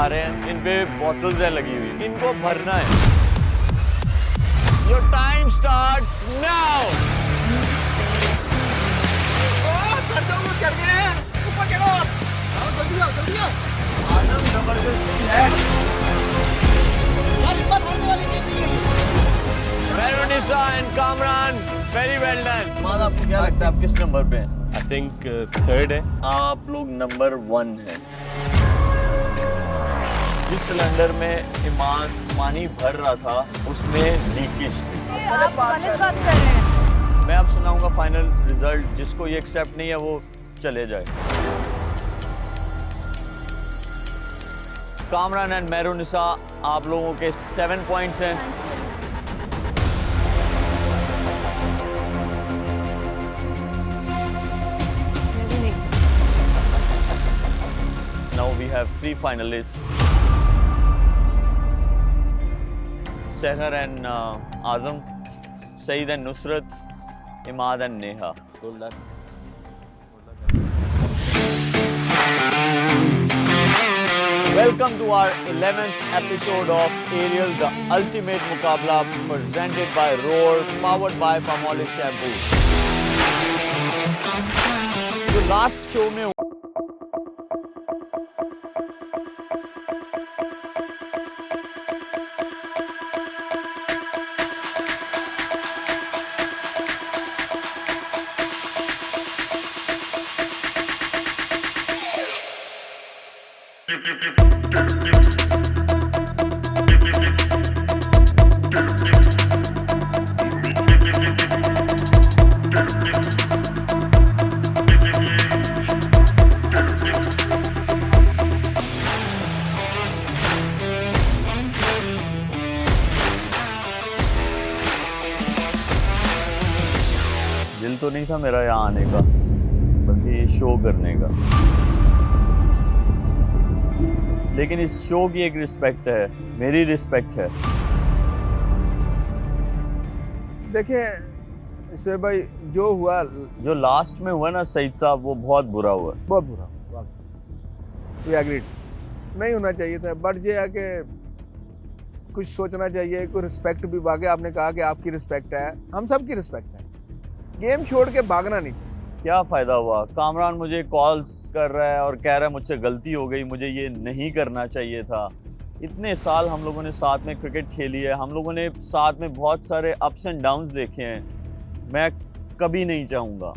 आ रहे हैं, इन पे बोतल्स है लगी हुई, इनको भरना है। Your time starts now. Azam जबरदस्ती है। Mehrunnisa and Kamran, very well done. मान, आपको क्या लगता है आप किस नंबर पे हैं? आई थिंक थर्ड है। आप लोग नंबर 1 है। जिस सिलेंडर में इमाद पानी भर रहा था उसमें लीकेज थी। आप गलत बात कर रहे हैं। मैं अब सुनाऊंगा फाइनल रिजल्ट, जिसको ये एक्सेप्ट नहीं है वो चले जाए। कामरान एंड मेहरुनिसा, आप लोगों के 7 पॉइंट्स हैं। Now we have 3 finalists. Seher and Azam, Saeed and Nusrat, Imad and Neha. Good luck. Welcome to our 11th episode of Ariel, the ultimate Muqabla, presented by Roar, powered by Palmolive Shampoo. जो last show में दिल तो नहीं था मेरा यहाँ आने का, बल्कि ये शो करने का। लेकिन इस शो की एक रिस्पेक्ट है, मेरी रिस्पेक्ट है। देखिए शोएब भाई, जो हुआ, जो लास्ट में हुआ ना सईद साहब, वो बहुत बुरा हुआ। बहुत बुरा हुआ। वी एग्रीड, नहीं होना चाहिए था। बट ये है कि कुछ सोचना चाहिए, कोई रिस्पेक्ट भी। वाकई आपने कहा कि आपकी रिस्पेक्ट है, हम सब की रिस्पेक्ट है। गेम छोड़ के भागना नहीं। क्या फायदा हुआ? कामरान मुझे कॉल्स कर रहा है और कह रहा है मुझसे गलती हो गई, मुझे ये नहीं करना चाहिए था। इतने साल हम लोगों ने साथ में क्रिकेट खेली है, हम लोगों ने साथ में बहुत सारे अप्स एंड डाउन्स देखे हैं। मैं कभी नहीं चाहूँगा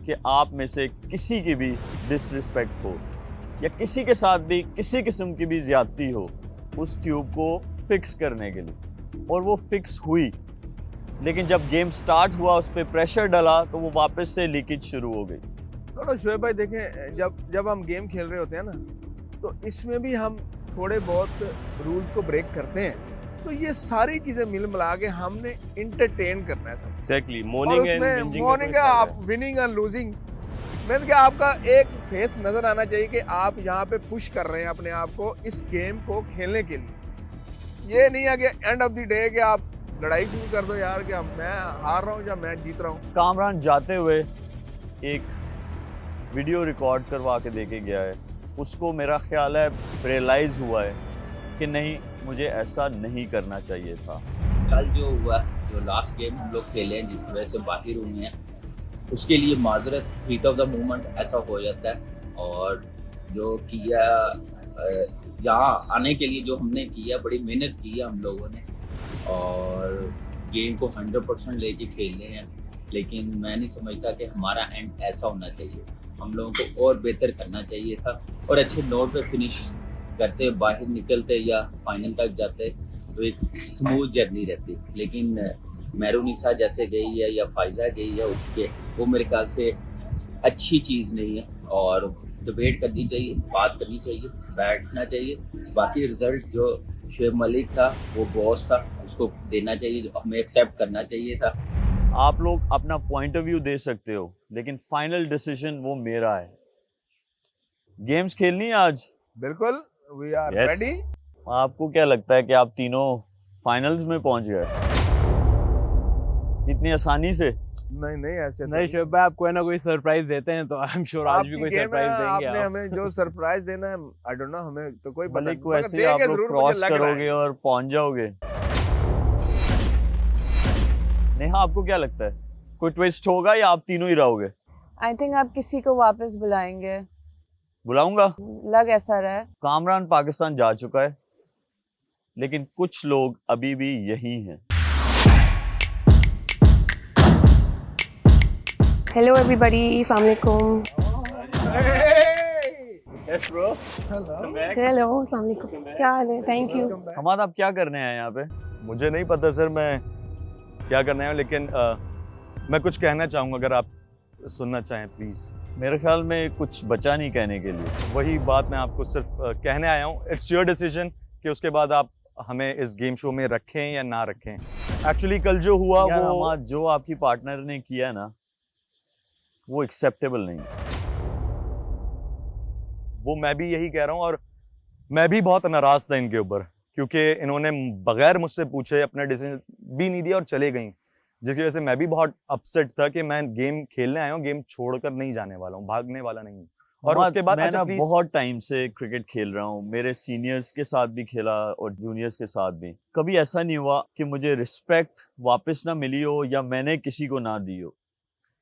कि आप में से किसी की भी डिसरिस्पेक्ट हो या किसी के साथ भी किसी किस्म की भी ज्यादती हो उस ट्यूब को फिक्स करने के लिए। और वो फिक्स हुई, लेकिन जब गेम स्टार्ट हुआ उस पर प्रेशर डला तो वो वापस से लीकेज शुरू हो गई। थोड़ा शोएब भाई देखें, जब हम गेम खेल रहे होते हैं ना, तो इसमें भी हम थोड़े बहुत रूल्स को ब्रेक करते हैं। तो ये सारी चीजें मिल मिला के हमने इंटरटेन करना है सब। एग्जैक्टली, और मॉर्निंग का आप विनिंग एंड लूजिंग, मैंने कहा आपका एक फेस नजर आना चाहिए कि आप यहाँ पे पुश कर रहे हैं अपने आप को इस गेम को खेलने के लिए। ये नहीं है कि एंड ऑफ द डे कि आप लड़ाई शुरू कर दो यार कि मैं हार रहा हूँ या मैं जीत रहा हूँ। कामरान जाते हुए एक वीडियो रिकॉर्ड करवा के देके गया है, उसको मेरा ख्याल है रियलाइज हुआ है कि नहीं, मुझे ऐसा नहीं करना चाहिए था। कल जो हुआ, जो लास्ट गेम हम लोग खेले हैं जिसकी वजह से बाहर हुए हैं, उसके लिए माजरत, हीट ऑफ द मोमेंट ऐसा हो जाता है। और जो किया यहाँ आने के लिए जो हमने किया, बड़ी मेहनत की है हम लोगों ने और गेम को 100% लेके खेलने हैं। लेकिन मैं नहीं समझता कि हमारा एंड ऐसा होना चाहिए। हम लोगों को और बेहतर करना चाहिए था और अच्छे नोट पे फिनिश करते, बाहर निकलते या फाइनल तक जाते तो एक स्मूथ जर्नी रहती। लेकिन मेहरुनिसा जैसे गई है या फाइजा गई है उठ के, वो मेरे ख्याल से अच्छी चीज़ नहीं है। और डिबेट करनी चाहिए, बात करनी चाहिए, बैठना चाहिए। बाकी रिजल्ट जो शोएब मलिक था वो बॉस था, उसको देना चाहिए, हमें एक्सेप्ट करना चाहिए था। आप लोग अपना पॉइंट ऑफ व्यू दे सकते हो, लेकिन फाइनल डिसीजन वो मेरा है। गेम्स खेलनी है आज? बिल्कुल, वी आर Yes. रेडी। आपको क्या लगता है कि आप तीनों फाइनल्स में पहुंच गए इतनी आसानी से? नहीं नहीं ऐसे तो नहीं शोएब भाई, आप कोई ना कोई सरप्राइज देते हैं, तो आई एम श्योर आज भी आपकी कोई गेम है, सरप्राइज देंगे आपने आप। हमें जो सरप्राइज देना है, आई डोंट नो, हमें तो कोई पता मलिक नहीं, को मगर ऐसे देंगे आप लोग जरूर, मुझे क्रॉस लग रहा है। करोगे और पहुंच जाओगे। नेहा आपको क्या लगता है, कोई ट्विस्ट होगा या आप तीनों ही रहोगे? आई थिंक आप किसी को वापस बुलाएंगे, बुलाऊंगा। लग ऐसा रहा है। कामरान पाकिस्तान जा चुका है, लेकिन कुछ लोग अभी भी यही हैं। हेलो एवरीबॉडी, अस्सलाम वालेकुम। Yes bro. हेलो, अस्सलाम वालेकुम। क्या हाल है? Thank you. हमाद आप क्या करने आए यहाँ पे? मुझे नहीं पता सर मैं क्या करना है, लेकिन मैं कुछ कहना चाहूँगा, अगर आप सुनना चाहें प्लीज़। मेरे ख्याल में कुछ बचा नहीं कहने के लिए। वही बात मैं आपको सिर्फ कहने आया हूँ। इट्स योर डिसीजन कि उसके बाद आप हमें इस गेम शो में रखें या ना रखें। एक्चुअली कल जो हुआ यार वो हमाद, जो आपकी पार्टनर ने किया ना, वो एक्सेप्टेबल नहीं है। वो मैं भी यही कह रहा हूँ, और मैं भी बहुत नाराज़ था इनके ऊपर, क्योंकि इन्होंने बगैर मुझसे पूछे अपना डिसीजन भी नहीं दिया और चले गई, जिसकी वजह से मैं भी बहुत अपसेट था कि मैं गेम खेलने आया हूँ, गेम छोड़कर नहीं जाने वाला हूँ, भागने वाला नहीं हूँ। और हमाद, उसके बाद मैं अच्छा ना प्लीज, बहुत टाइम से क्रिकेट खेल रहा हूँ, मेरे सीनियर्स के साथ भी खेला और जूनियर्स के साथ भी। कभी ऐसा नहीं हुआ कि मुझे रिस्पेक्ट वापस ना मिली हो या मैंने किसी को ना दी हो।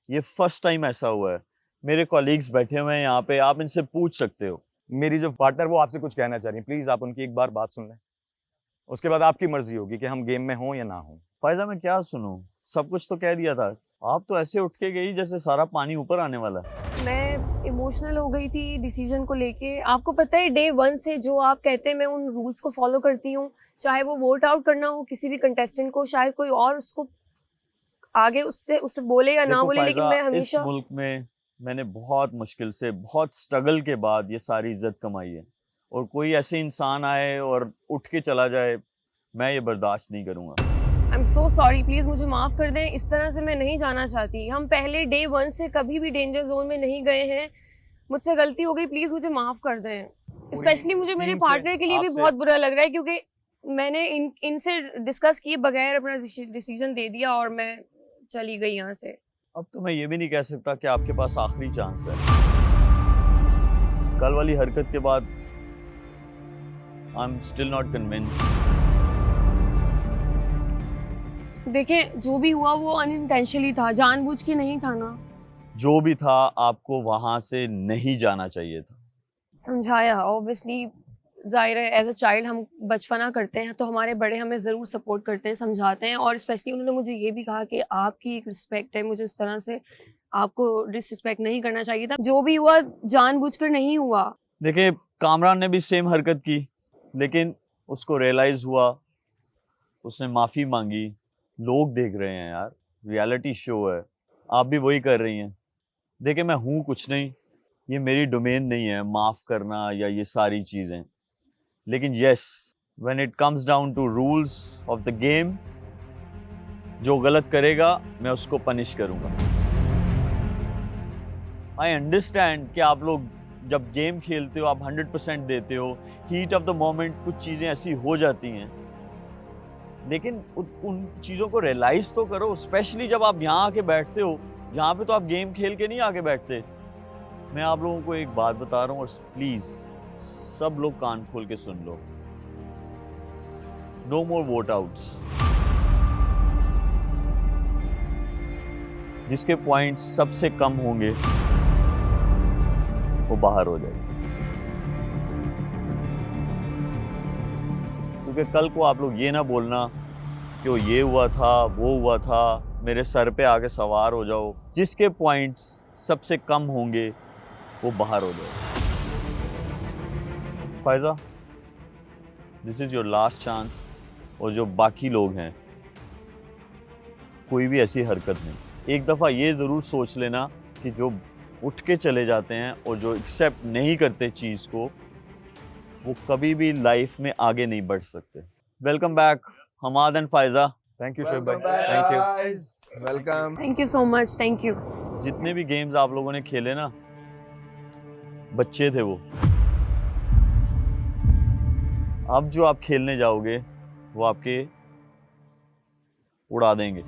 ये फर्स्ट टाइम ऐसा हुआ है। मेरे कॉलीग्स बैठे हुए हैं यहाँ पे, आप इनसे पूछ सकते हो। मेरी जो पार्टनर वो आपसे कुछ कहना चाह रही है, प्लीज आप उनकी एक बार बात सुन लें, उसके बाद आपकी मर्जी होगी कि हम गेम में हों या ना हों। फायदा मैं क्या सुनूं, सब कुछ तो कह दिया था। आप तो ऐसे उठ के गई जैसे सारा पानी ऊपर आने वाला है। मैं इमोशनल हो गई थी डिसीजन को लेके। आपको पता है डे 1 से जो आप कहते हैं मैं उन रूल्स को फॉलो करती हूँ, चाहे वो वोट आउट करना हो किसी भी कंटेस्टेंट को, शायद कोई और उसको आगे उससे बोले या ना देखो बोले, लेकिन फायदा, मैं हमेशा इस मुल्क में मैंने बहुत मुश्किल से, बहुत स्ट्रगल के बाद ये सारी इज्जत कमाई है, और कोई ऐसे इंसान आए और उठ के चला जाए, मैं ये बर्दाश्त नहीं करूँगा। I am so sorry, please मुझे माफ कर दें। इस तरह से मैं नहीं जाना चाहती। हम पहले डे 1 से कभी भी डेंजर जोन में नहीं गए हैं। मुझसे गलती हो गई, प्लीज मुझे माफ कर दें। स्पेशली मुझे मेरे टीम से, पार्टनर के लिए भी आपसे- बहुत बुरा लग रहा है, क्योंकि मैंने इनसे डिस्कस किए बगैर अपना डिसीजन दे दिया और मैं चली गई यहाँ से। अब तो मैं ये भी नहीं कह सकता कि आपके पास आखिरी चांस है। कल वाली हरकत के बाद I am still not convinced. देखें, जो भी हुआ वो अनइंटेंशनली था, जानबूझ के नहीं था ना। जो भी था, आपको वहां से नहीं जाना चाहिए था। समझाया, ऑब्वियसली जाहिर है एज अ चाइल्ड हम बचपना करते हैं तो हमारे बड़े हमें ज़रूर सपोर्ट करते हैं, समझाते हैं, और स्पेशली उन्होंने मुझे ये भी कहा कि आपकी एक रिस्पेक्ट है, मुझे इस तरह से आपको डिसरिस्पेक्ट नहीं करना चाहिए था। जो भी हुआ जानबूझकर नहीं हुआ। देखिए, कामरान ने भी सेम हरकत की, लेकिन उसको रियलाइज हुआ, उसने माफ़ी मांगी। लोग देख रहे हैं यार, रियलिटी शो है, आप भी वही कर रही हैं। देखिए, मैं हूँ कुछ नहीं, ये मेरी डोमेन नहीं है माफ़ करना या ये सारी चीज़ें, लेकिन yes, when it comes down to rules of the game, जो गलत करेगा मैं उसको पनिश करूँगा। आई अंडरस्टैंड कि आप लोग जब गेम खेलते हो आप 100% देते हो, हीट ऑफ द मोमेंट कुछ चीज़ें ऐसी हो जाती हैं, लेकिन उन चीज़ों को रियलाइज़ तो करो, स्पेशली जब आप यहाँ आके बैठते हो। यहाँ पे तो आप गेम खेल के नहीं आके बैठते। मैं आप लोगों को एक बात बता रहा हूँ, और प्लीज़ सब लोग कान खोल के सुन लो, नो मोर वोट आउट्स। जिसके पॉइंट्स सबसे कम होंगे वो बाहर हो जाएगा, क्योंकि कल को आप लोग ये ना बोलना कि वो ये हुआ था, वो हुआ था, मेरे सर पे आके सवार हो जाओ। जिसके पॉइंट्स सबसे कम होंगे वो बाहर हो जाएगा। फायदा, this is your last chance, और जो बाकी लोग हैं कोई भी ऐसी हरकत नहीं। एक दफ़ा ये ज़रूर सोच लेना कि जो उठ के चले जाते हैं और जो एक्सेप्ट नहीं करते चीज़ को, वो कभी भी लाइफ में आगे नहीं बढ़ सकते। वेलकम बैक हमाद एंड फायदा। थैंक यू शोएब भाई, thank you. Welcome. Thank you so much, thank you. जितने भी गेम्स आप लोगों ने खेले ना, बच्चे थे वो। अब जो आप खेलने जाओगे वो आपके उड़ा देंगे।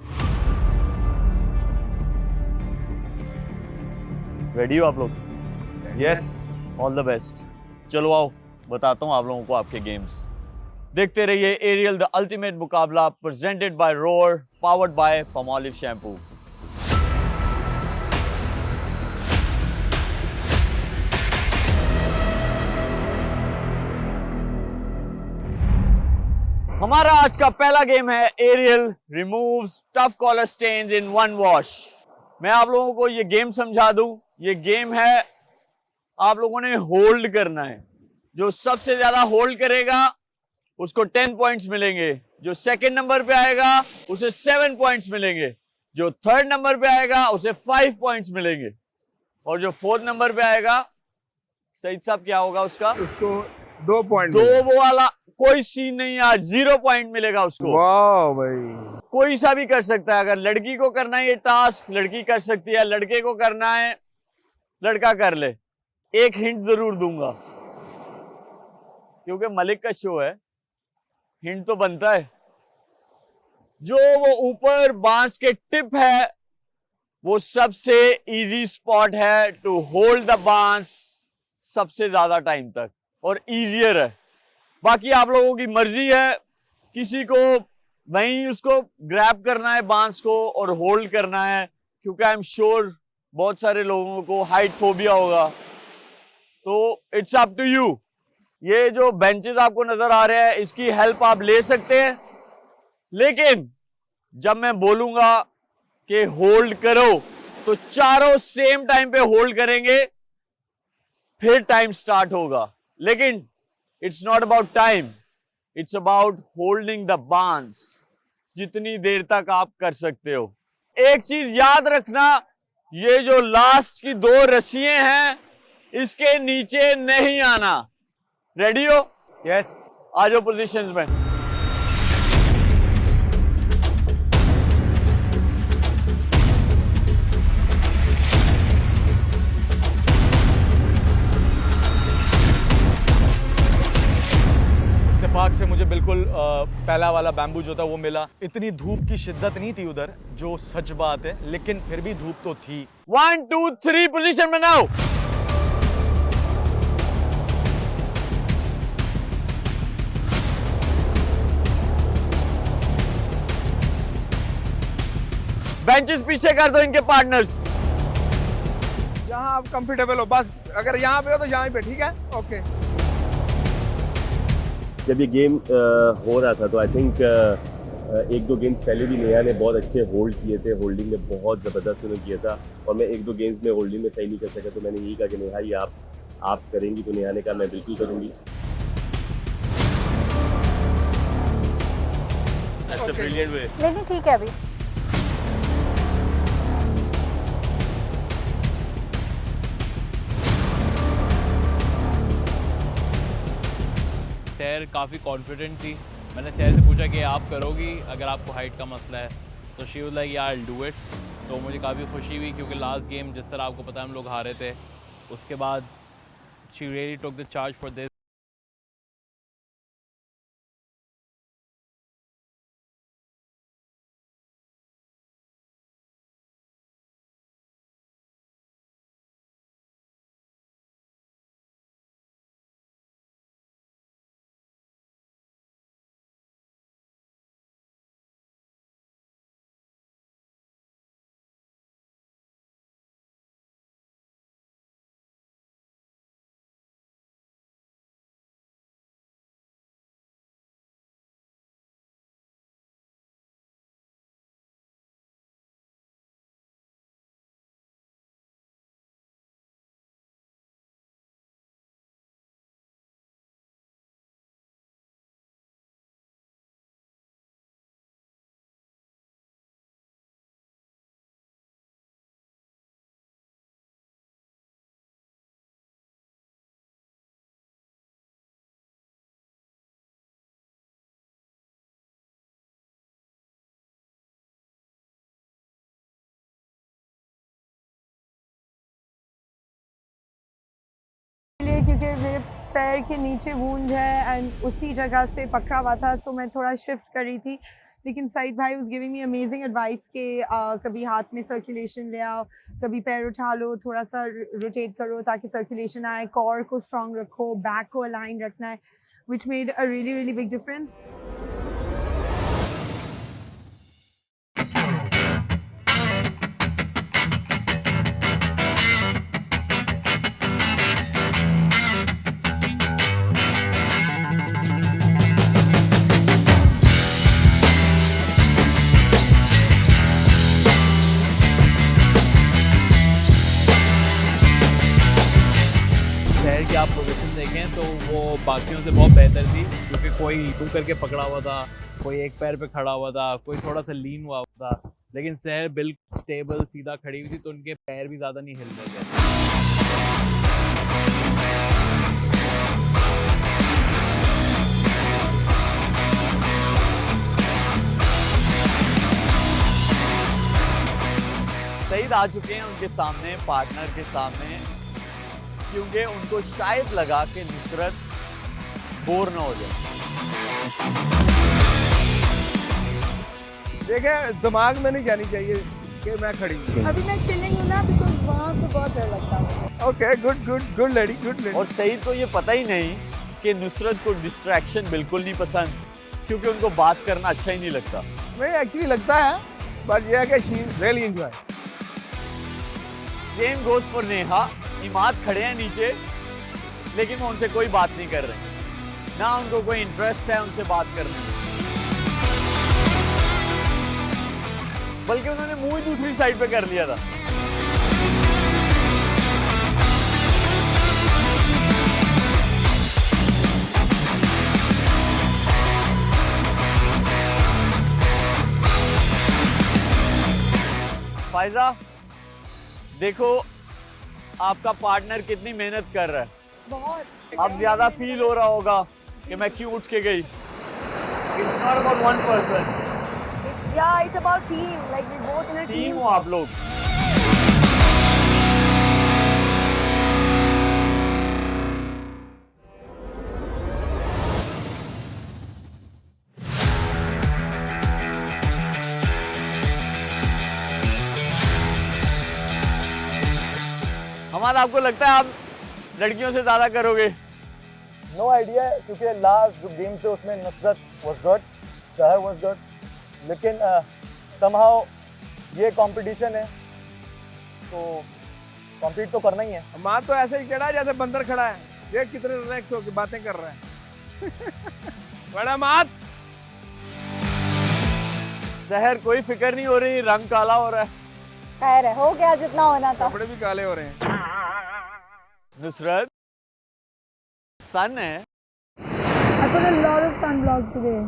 रेडी हो आप लोग? Yes all the best. चलो आओ बताता हूँ आप लोगों को आपके गेम्स। देखते रहिए एरियल द अल्टीमेट मुकाबला, presented by Roar, powered by Palmolive shampoo. हमारा आज का पहला गेम है Ariel removes tough collar stains in one wash. मैं आप लोगों को ये गेम समझा दूं। ये गेम है, आप लोगों ने होल्ड करना है। जो सबसे ज्यादा होल्ड करेगा उसको 10 पॉइंट्स मिलेंगे। जो सेकंड नंबर पे आएगा उसे 7 पॉइंट्स मिलेंगे। जो थर्ड नंबर पे आएगा उसे 5 पॉइंट्स मिलेंगे। और जो फोर्थ नंबर पे आएगा, सईद साहब क्या होगा उसका? उसको 2 पॉइंट। दो वो वाला कोई सीन नहीं है, 0 पॉइंट मिलेगा उसको। वाह भाई, कोई सा भी कर सकता है। अगर लड़की को करना है ये टास्क, लड़की कर सकती है। लड़के को करना है, लड़का कर ले। एक हिंट जरूर दूंगा क्योंकि मलिक का शो है, हिंट तो बनता है। जो वो ऊपर बांस के टिप है वो सबसे इजी स्पॉट है टू होल्ड द बांस सबसे ज्यादा टाइम तक, और इजियर है। बाकी आप लोगों की मर्जी है, किसी को वहीं उसको ग्रैब करना है बांस को और होल्ड करना है, क्योंकि आई एम श्योर बहुत सारे लोगों को हाइट फोबिया होगा। तो इट्स अप टू यू। ये जो बेंचेस आपको नजर आ रहे हैं इसकी हेल्प आप ले सकते हैं, लेकिन जब मैं बोलूंगा कि होल्ड करो तो चारों सेम टाइम पे होल्ड करेंगे, फिर टाइम स्टार्ट होगा। लेकिन it's not about time, it's about holding the बांस, जितनी देर तक आप कर सकते हो। एक चीज याद रखना, ये जो लास्ट की 2 रस्सियां हैं इसके नीचे नहीं आना। रेडी हो? यस आ जाओ पोजीशंस में। इत्तेफाक से मुझे बिल्कुल पहला वाला बैम्बू जो था वो मिला। इतनी धूप की शिद्दत नहीं थी उधर, जो सच बात है, लेकिन फिर भी धूप तो थी। 1 2 3 पोजीशन में नाउ। बेंचेस पीछे कर दो इनके पार्टनर्स। जहाँ आप कंफर्टेबल हो, बस अगर यहाँ पे हो तो यहाँ पे, ठीक है? ओके। जब ये गेम हो रहा था तो आई थिंक 1-2 गेम्स पहले भी नेहा ने बहुत अच्छे होल्ड किए थे, होल्डिंग में बहुत ज़बरदस्त उन्होंने किया था, और मैं 1-2 गेम्स में होल्डिंग में सही नहीं कर सका, तो मैंने यही कहा कि नेहा ये आप करेंगी, तो नेहा ने कहा मैं बिल्कुल करूँगी। लेकिन ठीक है अभी। सैर काफ़ी कॉन्फिडेंट थी। मैंने सैर से पूछा कि आप करोगी अगर आपको हाइट का मसला है, तो she was like I will do it. तो मुझे काफ़ी खुशी हुई क्योंकि लास्ट गेम जिस तरह आपको पता है हम लोग हारे थे, उसके बाद she really took the charge for this. क्योंकि मेरे पैर के नीचे वूंड है एंड उसी जगह से पकड़ा हुआ था, सो मैं थोड़ा शिफ्ट कर रही थी लेकिन सईद भाई was giving me amazing advice के कभी हाथ में सर्कुलेशन ले आओ, कभी पैर उठा लो, थोड़ा सा रोटेट करो ताकि सर्कुलेशन आए, कोर को स्ट्रांग रखो, बैक को अलाइन रखना है, which made a really really big difference. शहर की आप पोजीशन देखें तो वो बाकियों से बहुत बेहतर थी, क्योंकि कोई यूं करके पकड़ा हुआ था, कोई एक पैर पे खड़ा हुआ था, कोई थोड़ा सा लीन हुआ था, लेकिन शहर बिल्कुल स्टेबल सीधा खड़ी हुई थी, तो उनके पैर भी ज़्यादा नहीं हिल रहे थे। सईद आ चुके हैं उनके सामने, पार्टनर के सामने, क्योंकि उनको शायद लगा कि नुसरत बोर ना हो जाए। देखे दिमाग में नहीं जानी चाहिए कि मैं खड़ी हूँ। अभी मैं चिलिंग हूँ ना, बिकॉज वहाँ पे बहुत डर लगता है। Okay, good good good lady, good lady. और सईद को ये पता ही नहीं कि नुसरत को डिस्ट्रैक्शन बिल्कुल नहीं पसंद, क्योंकि उनको बात करना अच्छा ही नहीं लगता। नहीं, एक्चुअली लगता है, बट ये है कि she really enjoy. Same goes for Neha. Imad खड़े हैं नीचे, लेकिन वो उनसे कोई बात नहीं कर रहे, ना उनको कोई इंटरेस्ट है उनसे बात करने में, बल्कि उन्होंने मुंह ही दूसरी साइड पे कर लिया था। फायजा, देखो आपका पार्टनर कितनी मेहनत कर रहा है। बहुत। अब ज्यादा फील हो रहा होगा कि मैं क्यों उठ के गई। It's not about one person. Yeah, it's about team. Like we both in a team team. हो आप लोग। हमारा आपको लगता है आप लड़कियों से ज्यादा करोगे? नो आइडिया, क्योंकि लास्ट जो गेम थे उसमें नुसरत वाज गुड, शहर वाज गुड, लेकिन समहाउ ये कंपटीशन है तो कॉम्पीट तो करना ही है। माँ तो ऐसे ही खड़ा है जैसे बंदर खड़ा है, देख कितने रिलैक्स होकर बातें कर रहा है। बड़ा मात। शहर कोई फिक्र नहीं हो रही, रंग काला हो रहा है। खैर है, हो गया जितना होना था। कपड़े भी काले हो रहे हैं। नुसरत, सन है। I put a lot of sunblock today.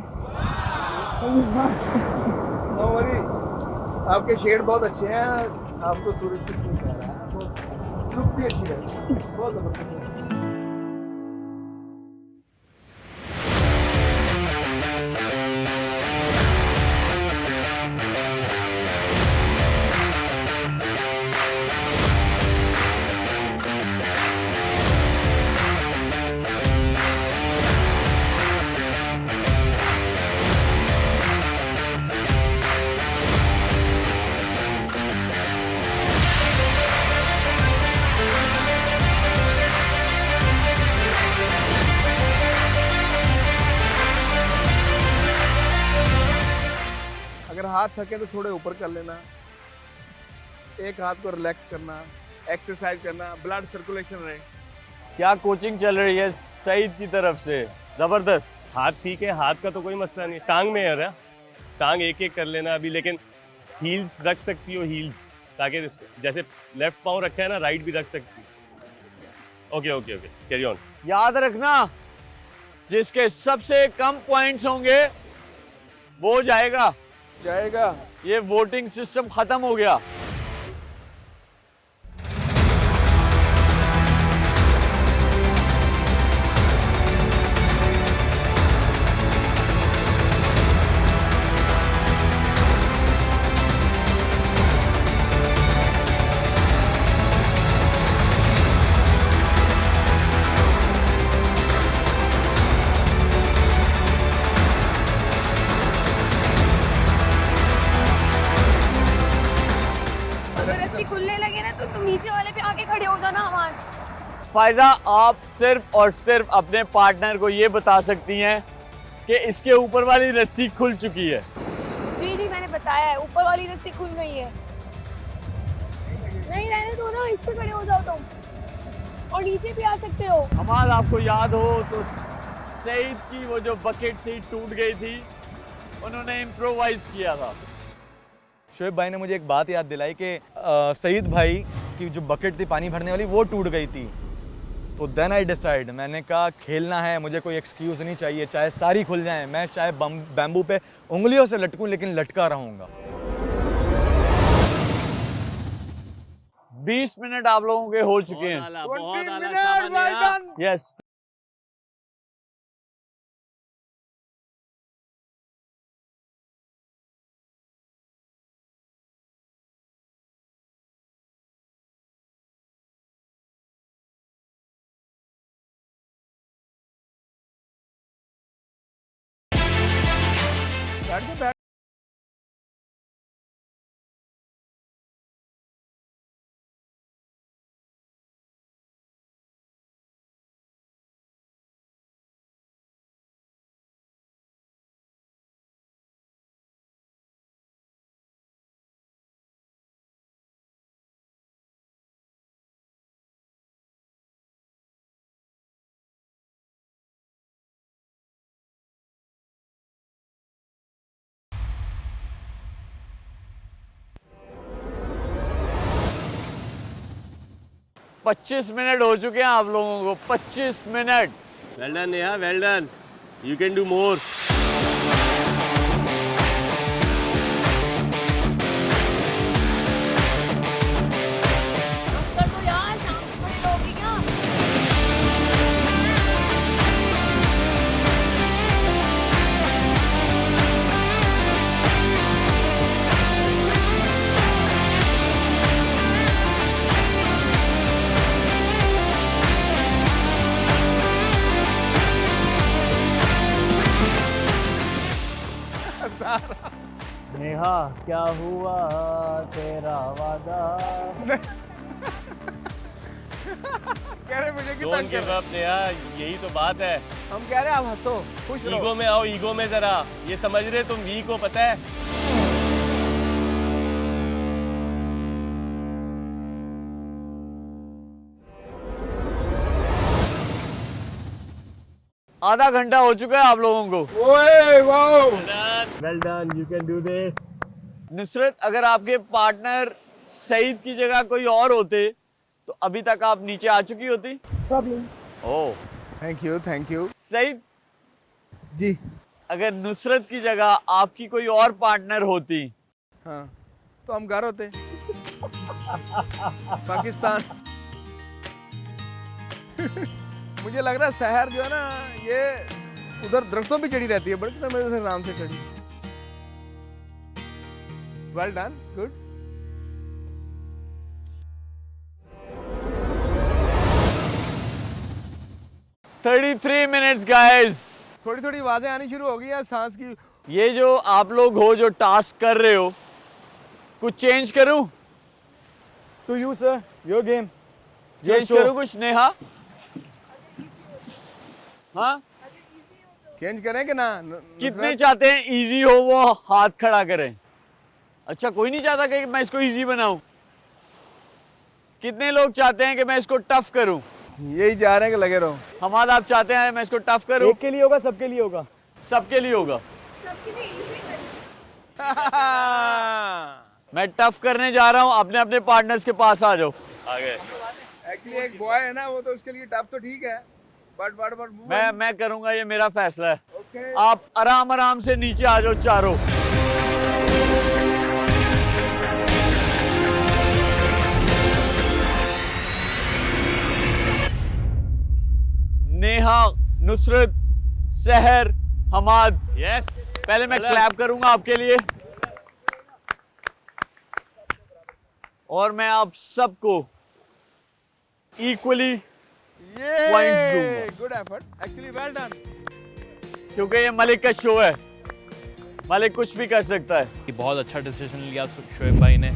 No worry, आपके शेड बहुत अच्छे हैं, आपको सूरज कुछ नहीं कह रहा है, बहुत लुक भी अच्छी है, बहुत जबरदस्त है। अगर हाथ थके तो थोड़े ऊपर कर लेना, एक हाथ को रिलैक्स करना, एक्सरसाइज करना, ब्लड सर्कुलेशन रहे। क्या कोचिंग चल रही है सईद की तरफ से? जबरदस्त। हाथ ठीक है, हाथ का तो कोई मसला नहीं, टांग में है रहा, टांग एक एक कर लेना अभी, लेकिन हील्स रख सकती हो, हील्स, ताकि जैसे लेफ्ट पाँव रखा है ना, राइट भी रख सकती हो। Okay okay okay, carry on. याद रखना, जिसके सबसे कम पॉइंट्स होंगे वो जाएगा। ये वोटिंग सिस्टम खत्म हो गया। रस्सी खुलने लगे ना तो तुम नीचे वाले पे आके खड़े हो जाना हमारे। फायदा, आप सिर्फ और सिर्फ अपने पार्टनर को ये बता सकती हैं कि इसके ऊपर वाली रस्सी खुल चुकी है। जी जी मैंने बताया है, ऊपर वाली रस्सी खुल गई है। नहीं रहने दो ना, इस पे खड़े हो जाओ तुम और नीचे भी आ सकते हो। हमार आपको याद हो तो सईद की वो जो बकेट थी टूट गई थी, उन्होंने इम्प्रोवाइज किया था। शोएब भाई ने मुझे एक बात याद दिलाई कि सईद भाई की जो बकेट थी पानी भरने वाली वो टूट गई थी। तो देन आई डिसाइड, मैंने कहा खेलना है, मुझे कोई एक्सक्यूज़ नहीं चाहिए, चाहे सारी खुल जाएं, मैं चाहे बैम्बू पे उंगलियों से लटकूं लेकिन लटका रहूँगा। 20 मिनट आप लोगों के हो चुके हैं। 20 मिनट, well done. यस, बैठ जाओ, बैठ। पच्चीस मिनट हो चुके हैं आप लोगों को। 25 minute. Well done, Neha. Well done. You can do more. कर दो यार, शाम को खड़े रहोगे क्या? नेहा क्या हुआ तेरा वादा। कह रहे मुझे कि Don't तंग कर give रहे up, Neha. यही तो बात है। हैं। हम कह रहे हैं आप हंसो, खुश रहो। ईगो में आओ, ईगो में जरा। ये समझ रहे तुम वीक हो, पता है? आधा घंटा हो चुका है आप लोगों को। ओए wow, Well done. You can do this. Nusrat, अगर आपके पार्टनर सईद की जगह कोई और होते तो अभी तक आप नीचे आ चुकी होती। Oh thank you, thank you Saeed, ji. अगर नुसरत की जगह आपकी कोई और पार्टनर होती हाँ, तो हम घर होते पाकिस्तान। मुझे लग रहा है शहर जो है ना, ये उधर दरख्तों पे चढ़ी रहती है, बड़ी मेरे से आराम से चढ़ी। Well done, good. $33 minutes guys. थोड़ी थोड़ी आवाजें आनी शुरू हो गई है सांस की। ये जो आप लोग हो जो टास्क कर रहे हो, कुछ चेंज करूं? To you sir, your game. Change करूं कुछ नेहा? हाँ, चेंज करें कि ना? कितने चाहते हैं इजी हो वो हाथ खड़ा करें। अच्छा, कोई नहीं चाहता कि मैं इसको इजी बनाऊं? कितने लोग चाहते हैं कि मैं इसको टफ करूं? यही जा रहे हैं कि लगे रहो। हमारा आप चाहते हैं मैं इसको टफ करूं? एक के लिए होगा, सबके लिए होगा। सबके लिए होगा। मैं टफ करने जा रहा हूं, अपने अपने पार्टनर्स के पास आ जाओ। आगे। एक्चुअली एक बॉय है ना, वो तो उसके लिए टफ तो ठीक है, बट मैं करूंगा, ये मेरा फैसला है। ओके। आप आराम आराम से नीचे आ जाओ चारों। नेहा, नुसरत, सहर, हमाद। Yes. पहले मैं क्लैप करूंगा आपके लिए और मैं आप सबको इक्वली पॉइंट्स दूंगा, good effort, actually well done. क्योंकि ये मलिक का शो है, मलिक कुछ भी कर सकता है। बहुत अच्छा डिसीजन लिया शोएब भाई ने।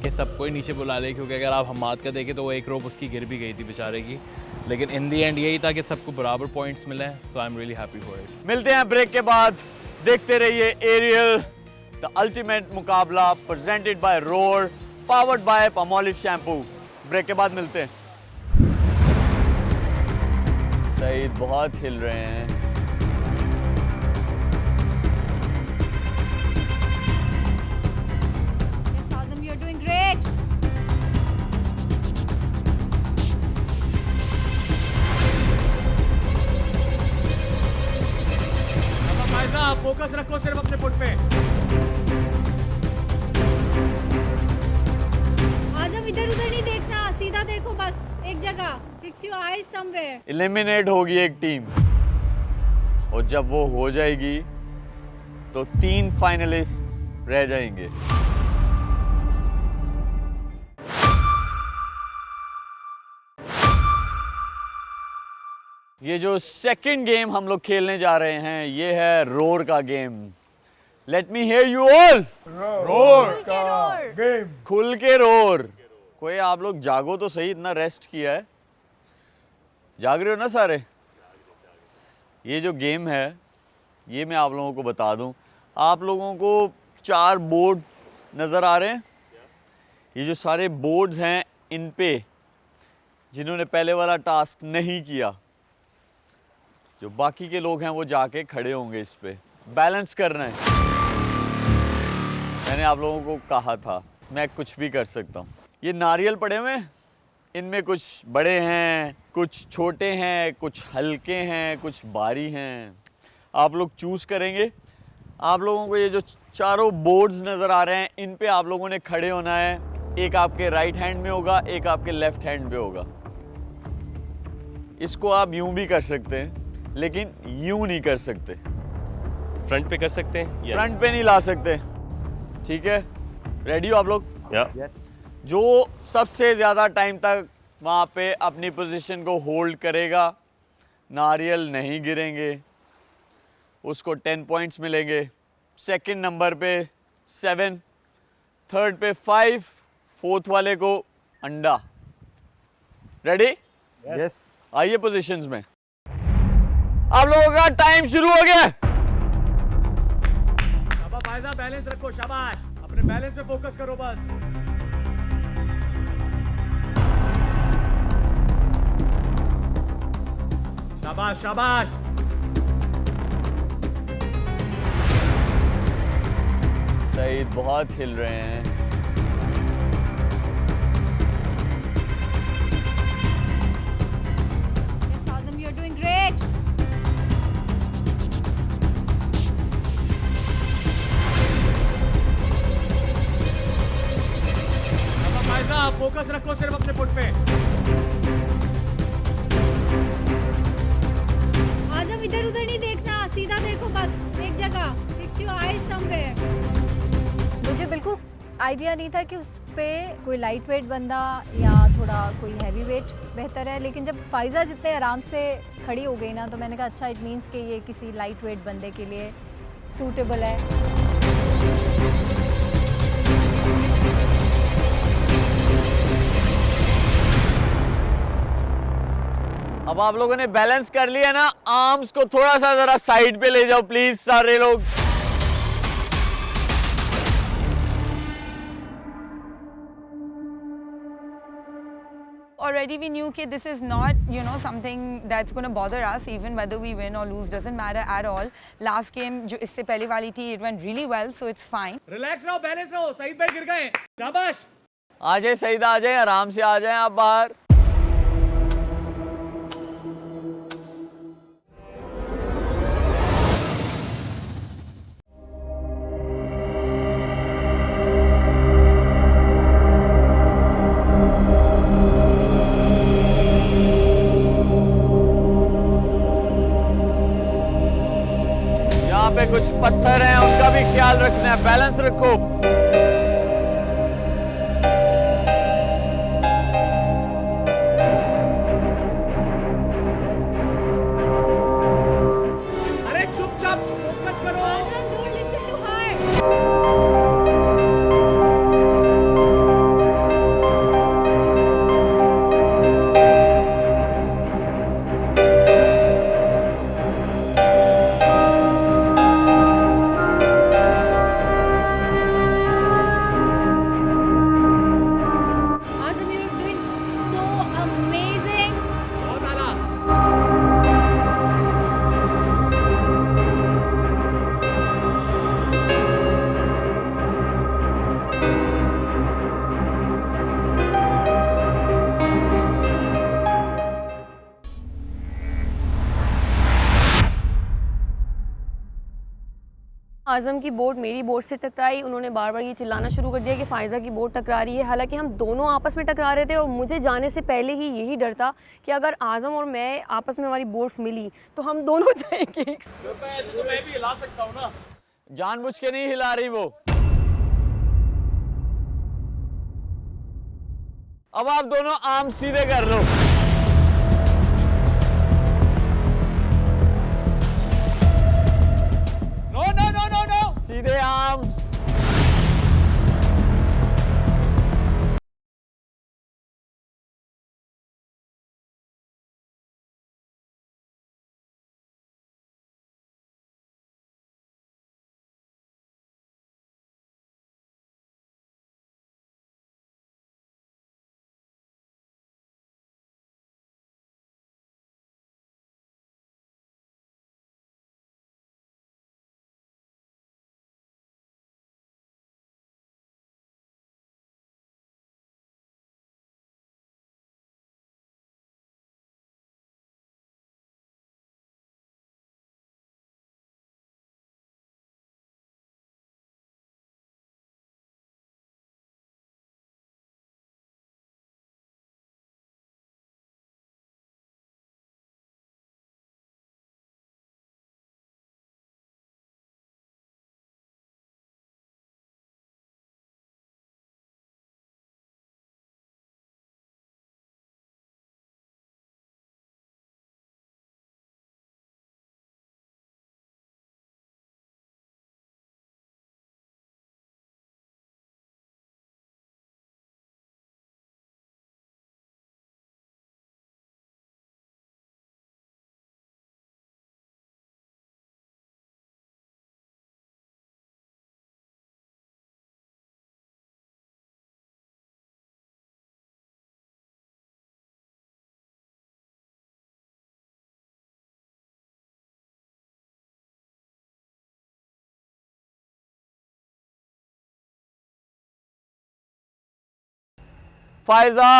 कि सबको ही नीचे बुला ले, क्योंकि अगर आप हम्माद का देखें तो वो एक रोप उसकी गिर भी गई थी बेचारे की, लेकिन इन दी एंड यही था कि सबको बराबर पॉइंट्स मिले, so I am really happy for it. मिलते हैं ब्रेक के बाद, देखते रहिए एरियल द अल्टीमेट मुकाबला presented by Roar, powered by Palmolive shampoo. Break के बाद मिलते हैं। सईद बहुत हिल रहे हैं। Saadam, you're doing great. Focus रखो सिर्फ अपने फुट पे। आजम इधर उधर नहीं देखना, सीधा देखो बस एक जगह। Fix your eyes somewhere. Eliminate होगी एक टीम, और जब वो हो जाएगी तो 3 फाइनलिस्ट रह जाएंगे। ये जो सेकंड गेम हम लोग खेलने जा रहे हैं, ये है रोर का game. Let me here you all. Roar का गेम। खुल के रोर। कोई आप लोग जागो तो सही, इतना रेस्ट किया है, जाग रहे हो ना सारे? ये जो गेम है, ये मैं आप लोगों को बता दूं, आप लोगों को 4 बोर्ड नज़र आ रहे हैं। ये जो सारे बोर्ड्स हैं, इन पे जिन्होंने पहले वाला टास्क नहीं किया, जो बाकी के लोग हैं वो जाके खड़े होंगे इस पे। बैलेंस करना है। मैंने आप लोगों को कहा था मैं कुछ भी कर सकता हूँ। ये नारियल पड़े हुए हैं, इनमें कुछ बड़े हैं, कुछ छोटे हैं, कुछ हल्के हैं, कुछ भारी हैं। आप लोग चूज़ करेंगे। आप लोगों को ये जो चारों बोर्ड्स नज़र आ रहे हैं, इन पे आप लोगों ने खड़े होना है। एक आपके राइट हैंड में होगा, एक आपके लेफ्ट हैंड पे होगा। इसको आप यूं भी कर सकते हैं, लेकिन यूं नहीं कर सकते। फ्रंट पे कर सकते हैं या फ्रंट पे नहीं ला सकते, ठीक है? रेडी हो आप लोग? यस। जो सबसे ज़्यादा टाइम तक वहाँ पे अपनी पोजीशन को होल्ड करेगा, नारियल नहीं गिरेंगे, उसको 10 पॉइंट्स मिलेंगे। सेकंड नंबर पे 7, थर्ड पे 5, फोर्थ वाले को अंडा। रेडी? यस। आइए पोजीशंस में। आप लोगों का टाइम शुरू हो गया। शाबाश फायजा, बैलेंस रखो, शाबाश। अपने बैलेंस पे फोकस करो बस। शाबाश शाबाश। सईद बहुत हिल रहे हैं। Saadam, you're doing great. शाबाश फायजा, फोकस रखो सिर्फ अपने फुट पे। आजम इधर उधर नहीं देखना, सीधा देखो बस एक जगह। Fix your eyes somewhere. मुझे बिल्कुल आइडिया नहीं था कि उस पे कोई लाइट वेट बंदा या थोड़ा कोई हैवी वेट बेहतर है, लेकिन जब फाइजा जितने आराम से खड़ी हो गई ना, तो मैंने कहा अच्छा, इट मीन्स कि ये किसी लाइट वेट बंदे के लिए सूटेबल है। अब आप लोगों ने बैलेंस कर लिया ना, आर्म्स को थोड़ा सा जरा साइड पे ले जाओ प्लीज सारे लोग। Already we knew that this is not, something that's going to bother us, even whether we win or lose doesn't matter at all. Last game जो इससे पहले वाली थी, it went really well, so it's fine. Relax रहो, balance रहो। सईद भाई गिर गए, शाबाश। आ जाए सईद, आ जाए, आराम से आ जाए आप बाहर। यहाँ पे कुछ पत्थर हैं, उनका भी ख्याल रखना है। बैलेंस रखो। अरे चुपचाप फोकस करो। Don't listen to her. आज़म की बोट मेरी बोट से टकराई, उन्होंने बार बार ये चिल्लाना शुरू कर दिया कि फ़ायज़ा की बोट टकरा रही है। हालांकि हम दोनों आपस में टकरा रहे थे और मुझे जाने से पहले ही यही डर था कि अगर आज़म और मैं आपस में हमारी बोट्स मिली तो हम दोनों जाएंगे। तो मैं भी हिला सकता हूँ ना। जानबूझ के नहीं हिला रही वो। अब आप दोनों आर्म सीधे कर लो। No no no no no, सीधे आर्म्स। फायजा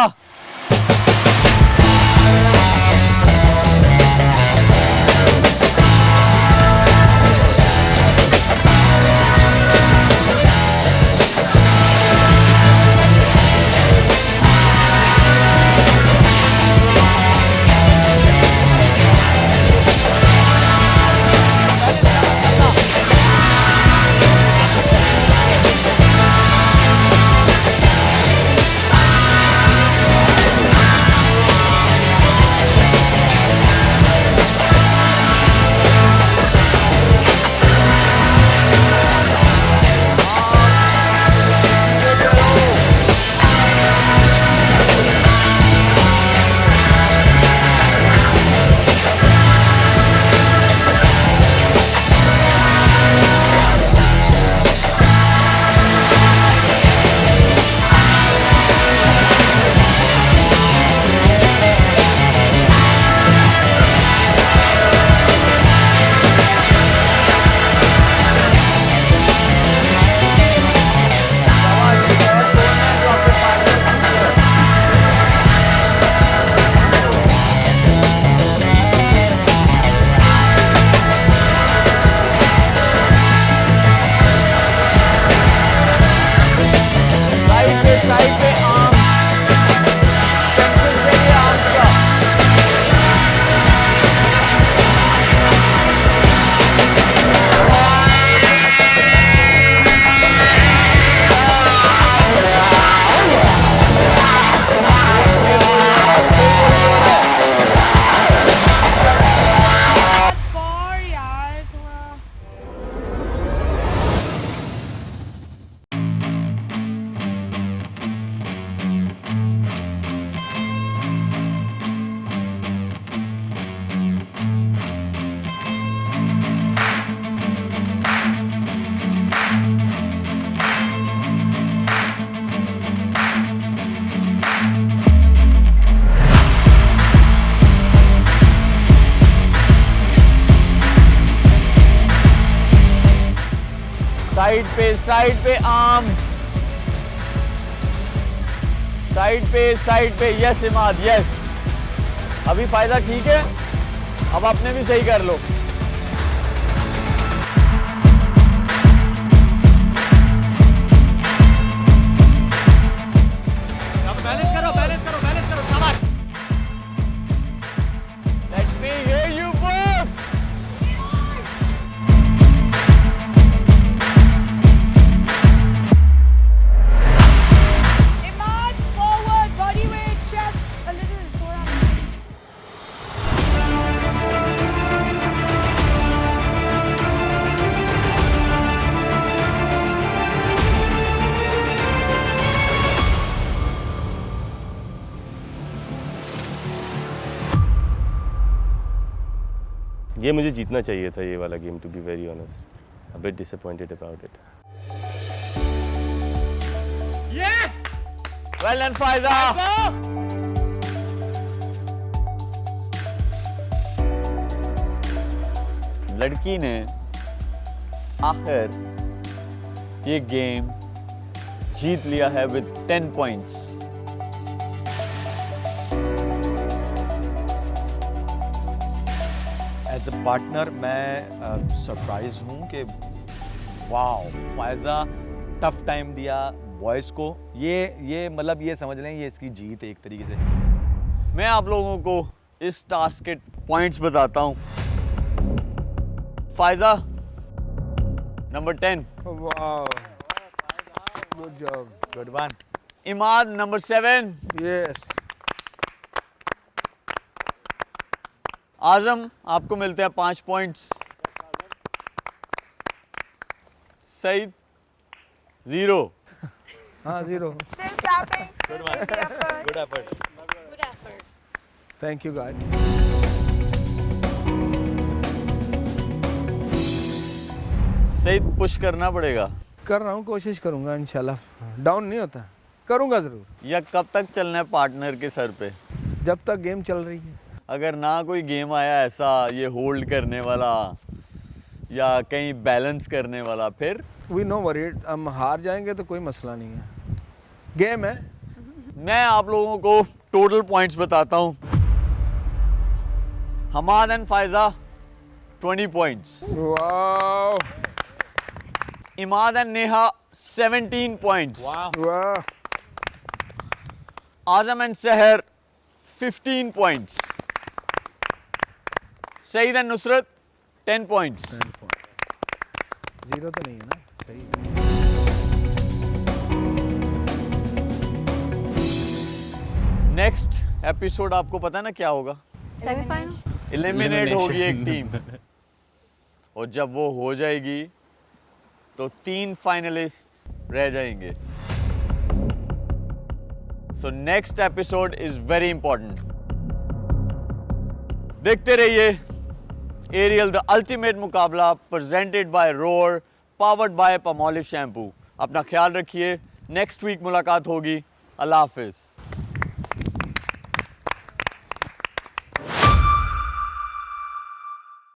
साइड पे आर्म, साइड पे यस इमाद यस। अभी फायदा ठीक है, अब अपने भी सही कर लो। ये मुझे जीतना चाहिए था ये वाला game, to be very honest. A bit disappointed about it. Well done Faiza. लड़की ने आखिर ये गेम जीत लिया है with 10 points. As a partner मैं सरप्राइज हूँ कि वाओ, फायजा टफ टाइम दिया बॉयज़ को। ये मतलब ये समझ लें ये इसकी जीत है एक तरीके से। मैं आप लोगों को इस टास्क के पॉइंट्स बताता हूँ। फायजा नंबर 10, वाह, good job, good one. Imad number 7, yes. Azam आपको मिलते हैं 5 पॉइंट्स। सईद 0। हाँ, 0। Still clapping. Still one. with the effort. Good effort. Good effort. Thank you guys. Saeed push करना पड़ेगा कर रहा हूँ, कोशिश करूँगा इंशाल्लाह। डाउन नहीं होता, करूँगा ज़रूर, या कब तक चलना है पार्टनर के सर पे? जब तक गेम चल रही है। अगर ना कोई गेम आया ऐसा ये होल्ड करने वाला या कहीं बैलेंस करने वाला, फिर वी नो वरीड, हम हार जाएंगे तो कोई मसला नहीं है, गेम है। मैं आप लोगों को टोटल पॉइंट्स बताता हूँ। हमाद एंड फायजा 20 पॉइंट्स, वाह इमाद एंड नेहा 17 पॉइंट्स, वाह, आजम and Sahar 15 points, Saeed and Nusrat 10 points. 0 तो नहीं है ना, सही है। नेक्स्ट एपिसोड आपको पता है ना क्या होगा? सेमीफाइनल। एलिमिनेट होगी एक टीम, और जब वो हो जाएगी तो 3 फाइनलिस्ट रह जाएंगे। So next episode is very important. देखते रहिए एरियल द अल्टीमेट मुकाबला, presented by Roar, powered by Palmolive shampoo. अपना ख्याल रखिए, नेक्स्ट वीक मुलाकात होगी। अल्लाह हाफिज।